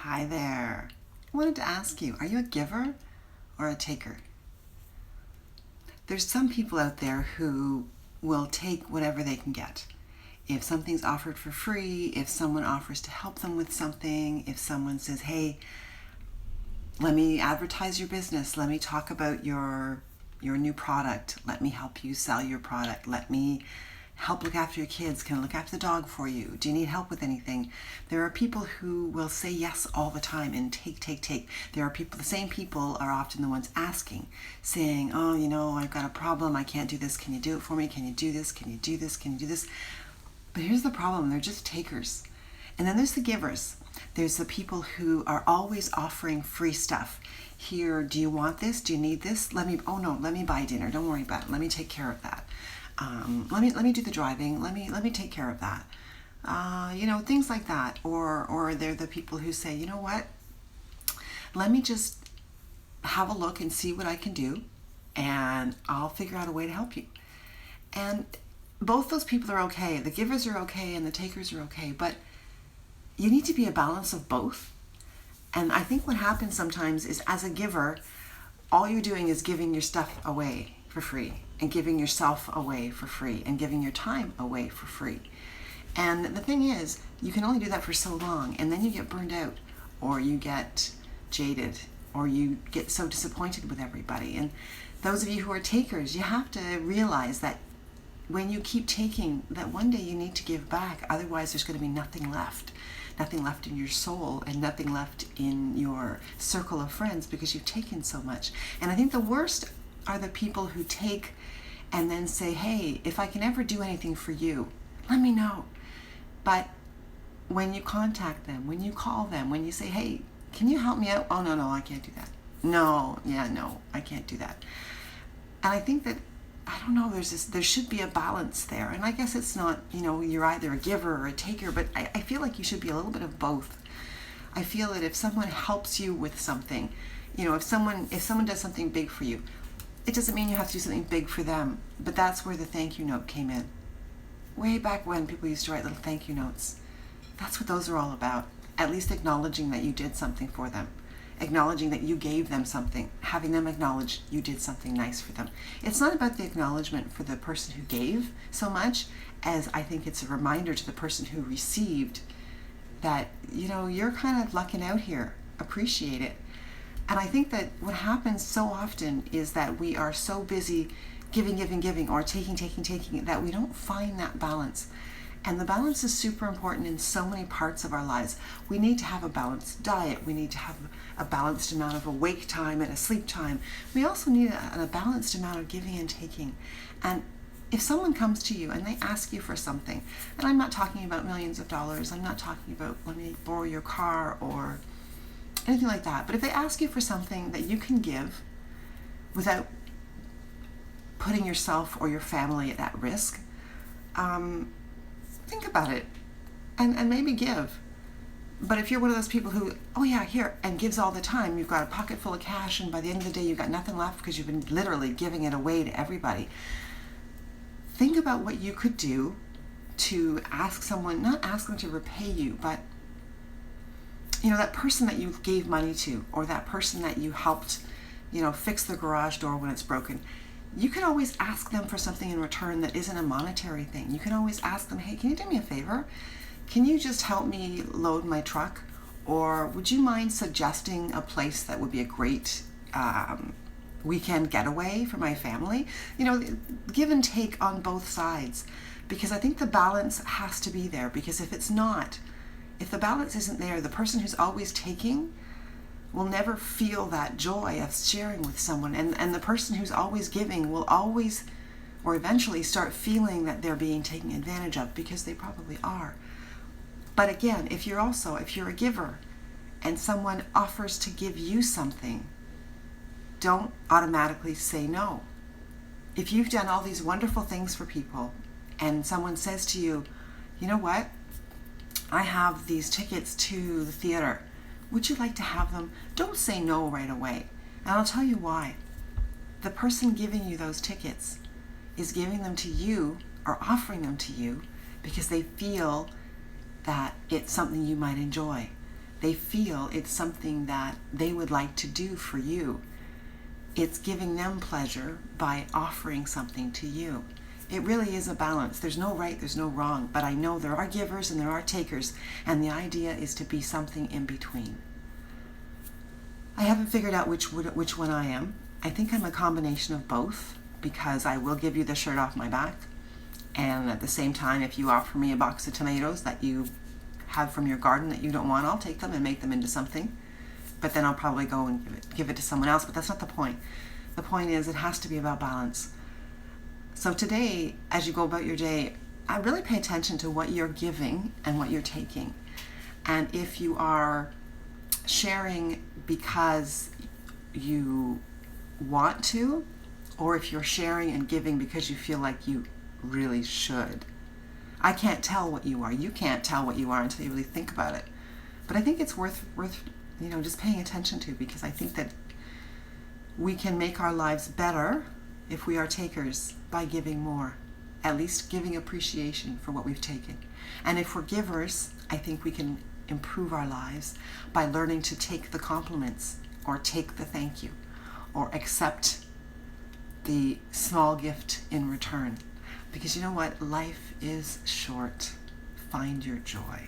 Hi there. I wanted to ask you, are you a giver or a taker? There's some people out there who will take whatever they can get. If something's offered for free, if someone offers to help them with something, if someone says, hey, let me advertise your business, let me talk about your new product, let me help you sell your product, let me help look after your kids, can I look after the dog for you, do you need help with anything? There are people who will say yes all the time and take. There are people, the same people are often the ones asking, saying, oh, I've got a problem, I can't do this, can you do it for me, can you do this, can you do this, can you do this? But here's the problem, they're just takers. And then there's the givers. There's the people who are always offering free stuff. Here, do you want this? Do you need this? Let me buy dinner. Don't worry about it. Let me take care of that. Let me do the driving. Let me take care of that. Things like that. Or they're the people who say, you know what? Let me just have a look and see what I can do, and I'll figure out a way to help you. And both those people are okay. The givers are okay and the takers are okay, but you need to be a balance of both. And I think what happens sometimes is, as a giver, all you're doing is giving your stuff away for free, and giving yourself away for free, and giving your time away for free. And the thing is, you can only do that for so long, and then you get burned out, or you get jaded, or you get so disappointed with everybody. And those of you who are takers, you have to realize that when you keep taking, that one day you need to give back. Otherwise, there's going to be nothing left in your soul, and nothing left in your circle of friends, because you've taken so much. And I think the worst are the people who take and then say, hey, if I can ever do anything for you, let me know. But when you contact them, when you call them, when you say, hey, can you help me out? Oh, no, I can't do that. No, I can't do that. And I think that, I don't know, there should be a balance there. And I guess it's not, you're either a giver or a taker, but I feel like you should be a little bit of both. I feel that if someone helps you with something, if someone does something big for you, it doesn't mean you have to do something big for them. But that's where the thank you note came in. Way back when people used to write little thank you notes. That's what those are all about. At least acknowledging that you did something for them. Acknowledging that you gave them something, having them acknowledge you did something nice for them. It's not about the acknowledgement for the person who gave so much, as I think it's a reminder to the person who received that, you're kind of lucking out here. Appreciate it. And I think that what happens so often is that we are so busy giving, or taking, that we don't find that balance. And the balance is super important in so many parts of our lives. We need to have a balanced diet. We need to have a balanced amount of awake time and a sleep time. We also need a balanced amount of giving and taking. And if someone comes to you and they ask you for something, and I'm not talking about millions of dollars, I'm not talking about let me borrow your car or anything like that, but if they ask you for something that you can give without putting yourself or your family at risk, think about it and maybe give. But if you're one of those people who, oh yeah, here, and gives all the time, you've got a pocket full of cash, and by the end of the day you've got nothing left because you've been literally giving it away to everybody, think about what you could do to ask someone, not ask them to repay you, but that person that you gave money to, or that person that you helped, fix the garage door when it's broken. You can always ask them for something in return that isn't a monetary thing. You can always ask them, hey, can you do me a favor? Can you just help me load my truck? Or would you mind suggesting a place that would be a great weekend getaway for my family? Give and take on both sides. Because I think the balance has to be there. Because if the balance isn't there, the person who's always taking will never feel that joy of sharing with someone. And the person who's always giving will always, or eventually, start feeling that they're being taken advantage of, because they probably are. But again, if you're a giver and someone offers to give you something, don't automatically say no. If you've done all these wonderful things for people and someone says to you, you know what? I have these tickets to the theater. Would you like to have them? Don't say no right away. And I'll tell you why. The person giving you those tickets is giving them to you, or offering them to you, because they feel that it's something you might enjoy. they feel it's something that they would like to do for you. It's giving them pleasure by offering something to you. It really is a balance. There's no right, there's no wrong, but I know there are givers and there are takers, and the idea is to be something in between. I haven't figured out which one I am. I think I'm a combination of both, because I will give you the shirt off my back, and at the same time, if you offer me a box of tomatoes that you have from your garden that you don't want, I'll take them and make them into something. But then I'll probably go and give it to someone else. But that's not the point. The point is it has to be about balance. So today, as you go about your day, I really pay attention to what you're giving and what you're taking. And if you are sharing because you want to, or if you're sharing and giving because you feel like you really should. I can't tell what you are. You can't tell what you are until you really think about it. But I think it's worth just paying attention to, because I think that we can make our lives better if we are takers by giving more, at least giving appreciation for what we've taken. And if we're givers, I think we can improve our lives by learning to take the compliments, or take the thank you, or accept the small gift in return. Because you know what? Life is short. Find your joy.